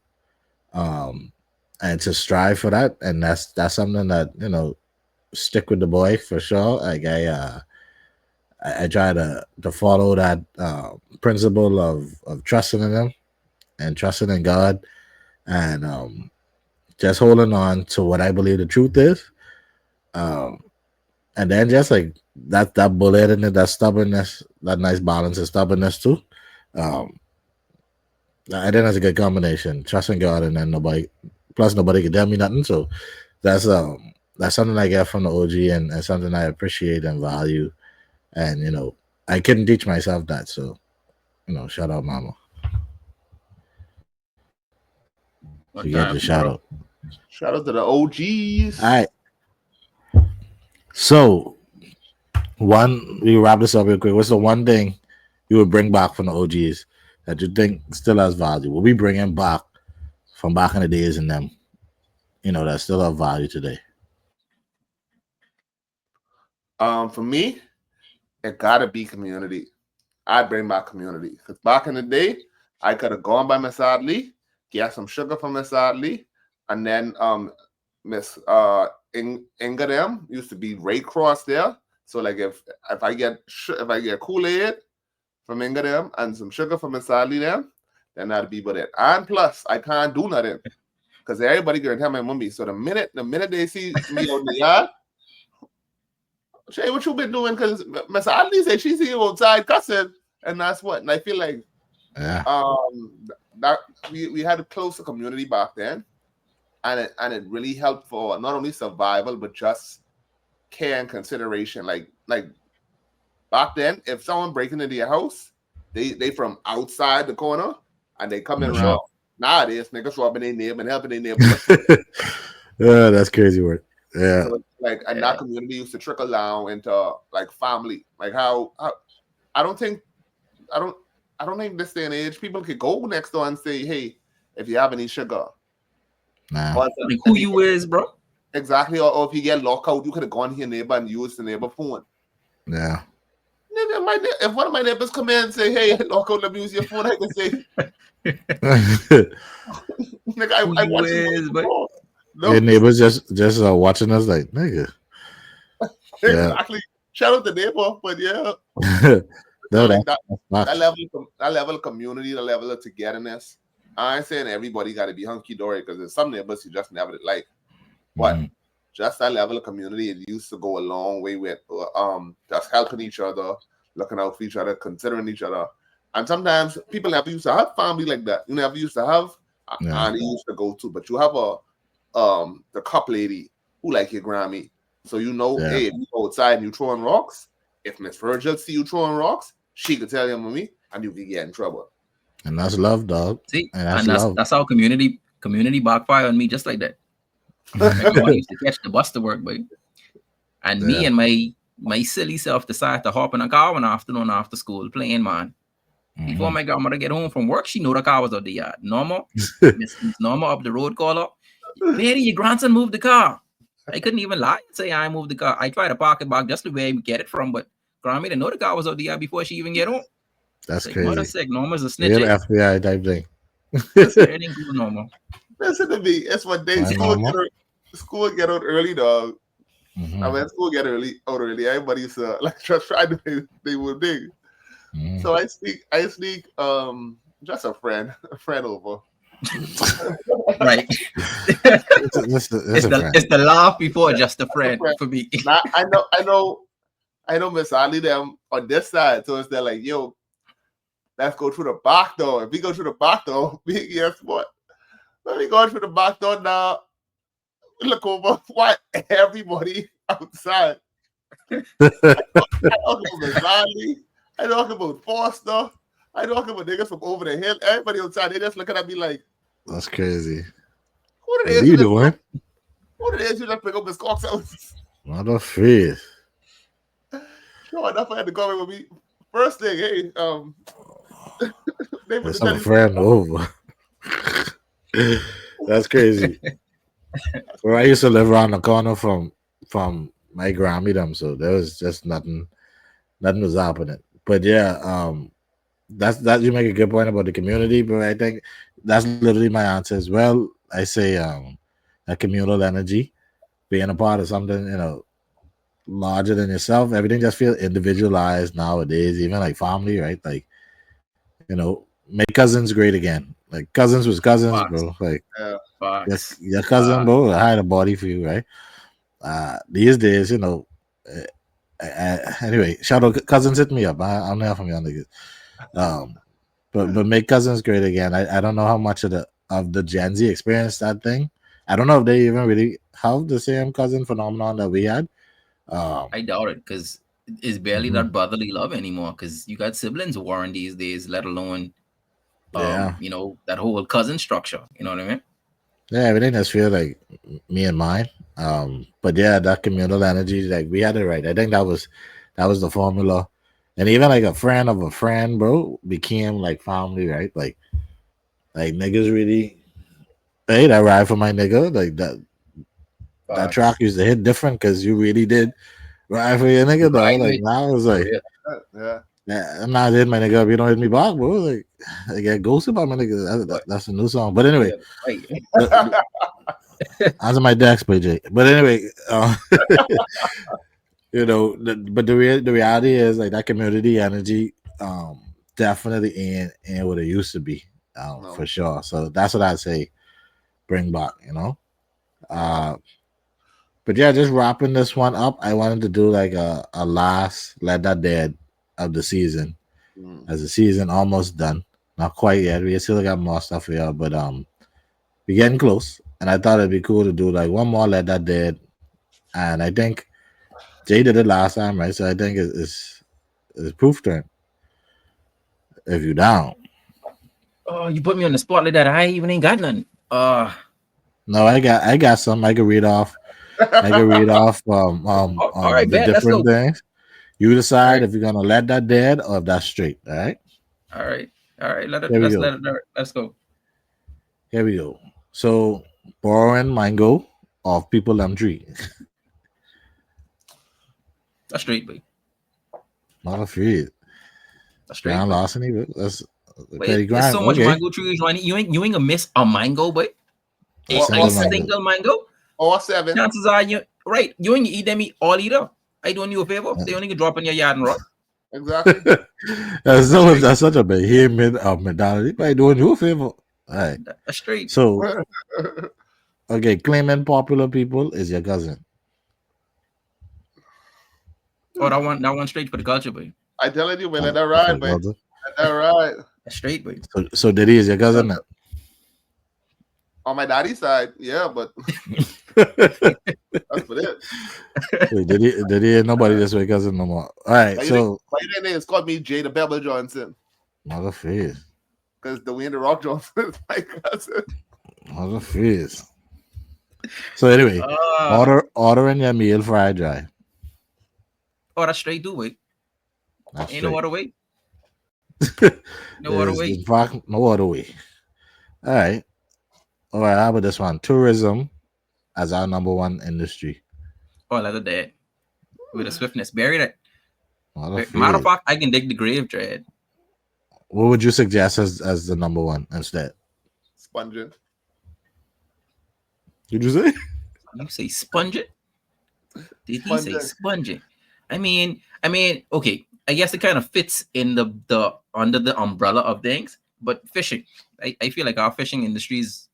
Um and to strive for that. And that's something that, stick with the boy for sure. Like I try to follow that principle of trusting in him and trusting in God and just holding on to what I believe the truth is. Um, and then just like that bullet in it, that stubbornness, that nice balance of stubbornness too. Um, I think that's a good combination. Trusting God and then nobody can tell me nothing. So that's something I get from the OG and something I appreciate and value. And I couldn't teach myself that. So shout out, Mama. She One get the time, shout bro. out. Shout out to the OGs. All right. So we wrap this up real quick. What's the one thing you would bring back from the OGs that you think still has value? What we bringing back from back in the days and them, that still have value today? For me, it gotta be community. I'd bring back community because back in the day, I could have gone by Miss Adley, get some sugar from Miss Adley, and then Miss Inga them used to be right cross there. So like if I get Kool-Aid from Inga them and some sugar from Miss Adley them, then that'd be but it. And plus, I can't do nothing because everybody gonna tell my mommy. So the minute they see me on the yard. Shay, what you been doing? Because Miss Adley said she's here outside cussing, and that's what. And I feel like Yeah. That we had a closer community back then, and it really helped for not only survival but just care and consideration. Like Back then, if someone breaking into your house, they from outside the corner and they come in Mhm. around. Nowadays, niggas robbing their neighbor and helping their neighbor look. Yeah, that's crazy work. Yeah. So it's like, and Yeah. that community used to trickle down into like family. Like how I don't think I don't I don't think this day and age people could go next door and say, hey, if you have any sugar, Nah. or Like if who you is, bro? exactly, or if you get locked out, you could have gone to your neighbor and used the neighbor phone. Yeah. Nigga, if one of my neighbors come in and say, hey, lock out, let me use your phone, I can say, nigga, Who I you watch you use is, the but phone. Your No, neighbors just watching us like nigga. Yeah. exactly. Shout out the neighbor, but yeah, No, like that's facts. that level of community, the level of togetherness. I ain't saying everybody got to be hunky dory because there's some neighbors you just never like, but Mhm. just that level of community, it used to go a long way with just helping each other, looking out for each other, considering each other. And sometimes people never used to have family like that. You never used to have, Yeah. and you used to go to, but you have the cup lady who like your Grammy. So you know, Yeah. hey, if you go outside and you throwing rocks, if Miss Virgil see you throwing rocks, she could tell your mommy and you can get in trouble. And that's love, dog. see, And that's and that's love. that's how community backfire on me just like that. My grandma used to catch the bus to work, boy. And me Yeah. and my silly self decided to hop in a car one afternoon after school playing, man. Before Mhm. my grandmother get home from work, she know the car was out the yard. Miss Norma up the road call up. Mary, your grandson moved the car. I couldn't even lie and say I moved the car. I tried to park it back just the way I get it from, but Grandma didn't know the car was out the yard before she even get home. That's Like, mother crazy. sick, Norma's a snitch, Real eh? FBI type thing. Anything good, Norma. Listen to me. It's one day My mama. school get out early, dog. I Mhm. mean, school get out early. Everybody used to like just try to they would dig. Mhm. So I sneak just a friend over. Right. That's a friend. It's the laugh before just a A friend friend. for me. Now I know Miss Ali them on this side. So it's they're like, yo, let's go through the back door. If we go through the back door, we guess what? Let me go through the back door now. Look over what everybody outside. I talk about Miss Ali. I talk about Foster. I talk about niggas from over the hill. Everybody outside, they just looking at me like, That's crazy. who it What are is you you just pick doing? up? Who it is you just pick up Miss Cox house? Mother face. Sure enough, I had to go in with me. First thing, hey, they would There's tell some you, friend over. That's crazy. Well, I used to live around the corner from my Grammy them, so there was just nothing was happening. But yeah, that you make a good point about the community, but I think that's literally my answer as well. I say that communal energy, being a part of something, larger than yourself. Everything just feels individualized nowadays, even like family, right? Like, make cousins great again. Like cousins was cousins, Fox. bro. Like your, Fox. your cousin, bro, I had a body for you, right? These days, anyway, shout out cousins hit me up. I'm there from y'all niggas. Um, but make cousins great again. I don't know how much of the Gen Z experience that thing. I don't know if they even really have the same cousin phenomenon that we had. Um, I doubt it because it's barely mhm. that brotherly love anymore. Because you got siblings warring these days, let alone Yeah, that whole cousin structure. You know what I mean? yeah, everything just feel like me and mine. But yeah, that communal energy, like we had it right. I think that was the formula. And even like a friend of a friend, bro, became like family, right? Like niggas really, hey, that ride for my nigga, like that track Fox. used to hit different because you really did ride for your nigga, dog. Right, Like mate. now it's For like, real. yeah. yeah, I'm not hitting my nigga if you don't hit me back, bro. Like I get ghosted by my nigga. But That's a new song. But anyway, yeah, right. the, answer my decks, PJ. But anyway, but the reality is like that community energy, definitely ain't what it used to be, No. for sure. So that's what I'd say. Bring back. Uh, but yeah, just wrapping this one up. I wanted to do like a last let that dead of the season, Mm. as the season almost done. Not quite yet. We still got more stuff here, but we're getting close. And I thought it'd be cool to do like one more let that dead. And I think Jay did it last time, right? So I think it's it's proof time. If you down. Oh, you put me on the spot like that. I even ain't got none. No, I got some. I can read off. I can read off All right, the bet. Let's different go. things. You All decide right, if you're gonna let that dead or if that's straight. All right. all right, all right. Here we Let's go. let it. Let's go. Here we go. So borrowing mango of people I'm tree. That's straight, boy. Not afraid. That's straight, Grand boy. larceny. That's Wait, petty there's crime. so much Okay. mango trees, Ronnie. You ain't gonna miss a mango, boy. A Or, A or single seven. mango. single mango. Or seven. Chances are you right. You ain't eat them all either. I doing you a favor. They only can drop in your yard and rot. Exactly. That's such a behemoth of mentality. But I doing you a favor. All right. That's straight. So okay, claiming popular people is your cousin. Oh, that one straight for the culture, boy. I telling you, man, let that For ride, the man. culture. Let that ride. That's straight, boy. So Diddy is your cousin. Then? On my daddy's side, yeah, but that's for it. Wait, Diddy ain't nobody this way cousin no more. All right, Why you so think it's called me Jay the Pebble Johnson? mother face. Because Dwayne the Rock Johnson is my cousin. Mother face. So anyway, ordering your meal fried dry. Oh, that's straight, do wait. That's Ain't no straight. other way. No other There's, way. in fact, no other way. All right. All right, how about this one? Tourism as our number one industry. Oh, like that. With a swiftness. Bury that. Mother Matter of face. fact, I can dig the grave, Dread. What would you suggest as the number one instead? Sponging. Did you say? You say sponge it? Did he say Sponging. sponging? I mean, okay. I guess it kind of fits in the under the umbrella of things, but fishing. I feel like our fishing industries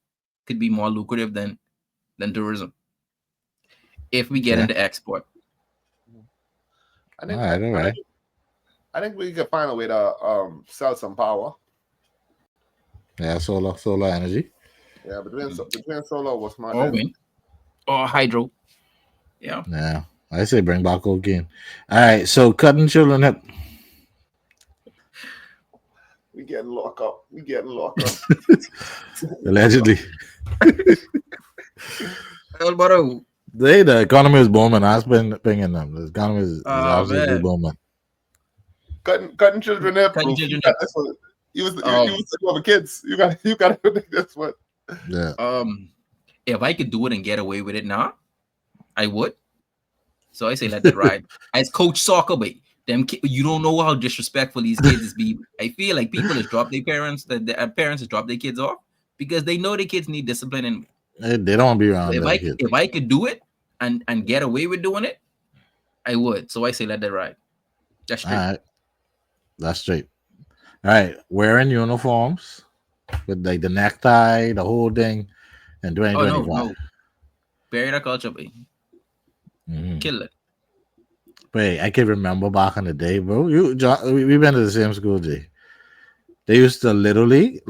could be more lucrative than tourism if we get Okay. into export. I think, All right. I think we could find a way to sell some power. Yeah, solar energy. Yeah, between solar was smart. Or wind. Or hydro. Yeah. Yeah, I say bring back cocaine. All right, so cutting children up. We getting locked up. Allegedly. Alvaro. The economy is booming. I've been pinging them. The economy is absolutely man. booming. Cutting children up. Cutting children You up. was talking about kids. You got to think this one. Yeah. If I could do it and get away with it now, I would. So I say let that ride. As coach soccer, but you don't know how disrespectful these kids be. I feel like people has dropped their parents, the parents has dropped their kids off because they know their kids need discipline. And They don't be around. if I could do it and get away with doing it, I would. So I say let that ride. That's straight. All right. That's straight. All right. Wearing uniforms with like the necktie, the whole thing, and 2025. No. Bury that culture, baby. Mm-hmm. Kill it. Wait, I can remember back in the day, bro. We've been to the same school, Jay. They used to literally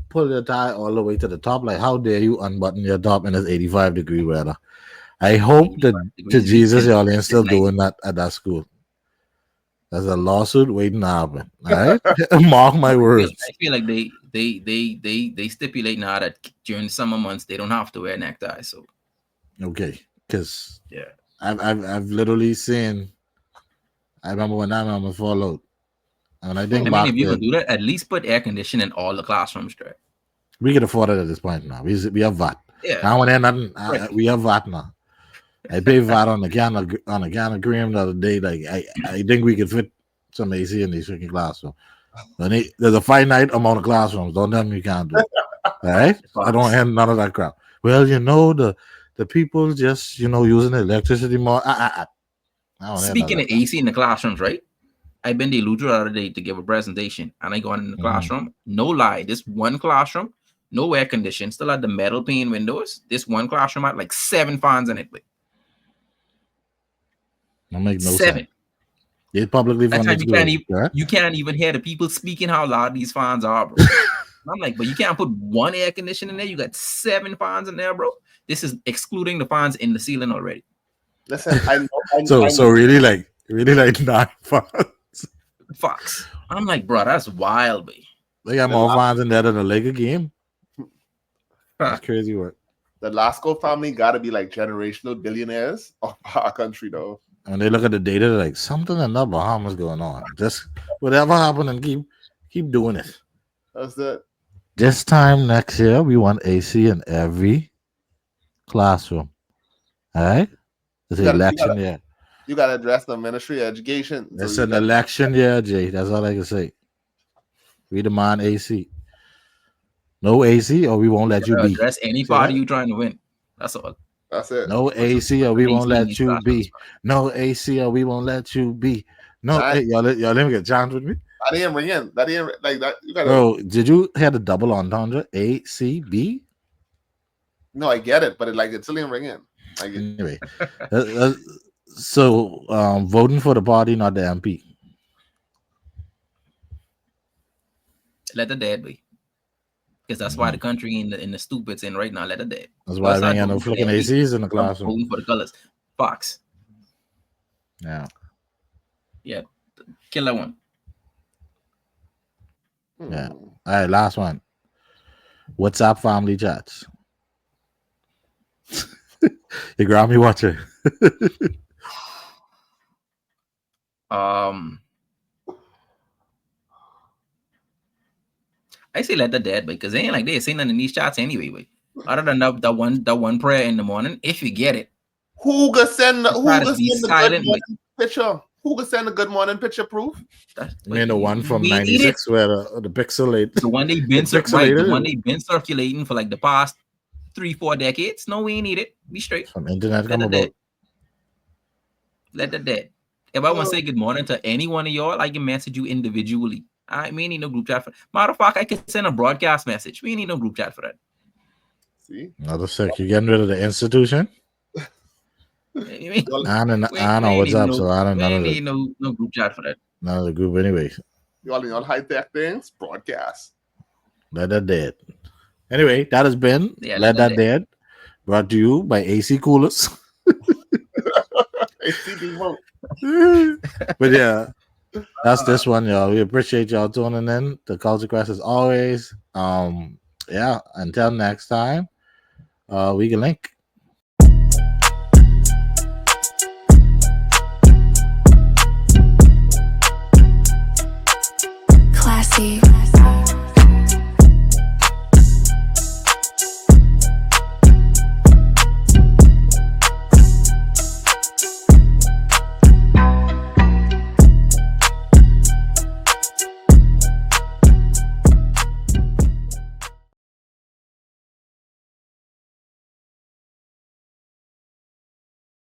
pull your tie all the way to the top. Like, how dare you unbutton your top in this 85-degree weather? I hope that to Jesus y'all ain't still doing that at that school. There's a lawsuit waiting to happen. All right, mark my words. I feel like they stipulate now that during the summer months they don't have to wear neckties. So okay, because yeah, I've literally seen. I remember when that man was followed, and I think if you could do that, at least put air conditioning in all the classrooms, right? We can afford it at this point now. We have VAT. Yeah. Now when nothing, we have VAT now. I paid VAT on a can of cream the other day. Like I think we could fit some AC in these freaking classrooms. There's a finite amount of classrooms. Don't tell me you can't do it. All right? I don't have none of that crap. Well, the people just using the electricity more. Speaking of AC in the classrooms, right? I've been to Lutra the other day to give a presentation, and I go in the classroom. No lie, this one classroom, no air condition, still had the metal pane windows. This one classroom had like 7 fans in it. Don't make no 7. sense. They publicly funded schools. You can't even hear the people speaking how loud these fans are, bro. I'm like, but you can't put one air conditioner in there. You got 7 fans in there, bro. This is excluding the fans in the ceiling already. Listen, I know. So really like 9 fans. Fox. I'm like, bro, that's wild, boy. They got The more last, fans in there than the Laker game. Huh. That's crazy work. the Lasco family got to be like generational billionaires of our country, though. When they look at the data, they're like, something in the Bahamas going on. Just whatever happened, and keep doing it. That's it. This time next year, we want AC in every classroom. All right? It's You an gotta, you election gotta, year. you gotta address the Ministry of Education. So It's you an got election year, Jay. That's all I can say. We demand AC. No AC, or we won't let you be. Address any See party that? you trying to win. That's all. that's it. No AC, or we won't AC in let these you classrooms, be. No AC, or we won't let you be. No, That, hey, y'all let me get chance with me. that ain't ringing. That ain't like that. You gotta. Bro, did you hear the double entendre? ACB? No, I get it, but it still ain't ringing. Like Anyway, uh, uh, so voting for the party, not the MP. Let the dead be. Because that's why the country in the stupid's in right now. Let the dead. That's why we ain't got no voting for the flicking MP. ACs in the I'm classroom. voting for the colors. Fox. Yeah. Yeah. Kill that one. Yeah. All right, last one. WhatsApp family chats. You Grammy watcher. I say let the dead because they ain't like they say none in these chats anyway. Wait. Other than that one prayer in the morning, if you get it, who could send try to be the good silent. Wait. morning picture? Who could send a good morning picture proof? You mean the one from we need it. '96 where the pixelate, The one they been the right, the one pixelated they been circulating for like the past 3-4 decades. No, we ain't need it. Be straight. from internet Let come the about. dead. Let the dead. If I want to say good morning to any one of y'all, I can message you individually. I mean, need no group chat for. Matter of fact, I can send a broadcast message. We need no group chat for that. See, Another sec. You getting rid of the institution? I don't know what's up, so I don't We know need no group chat for that. none of the group anyway. you all in all high tech things, broadcast. Let that dead. Anyway, that has been Yeah, Let That Dead, brought to you by AC Coolers. AC people. But yeah, that's this one, y'all. We appreciate y'all tuning in to Culture Quest as always. Yeah, until next time, we can link.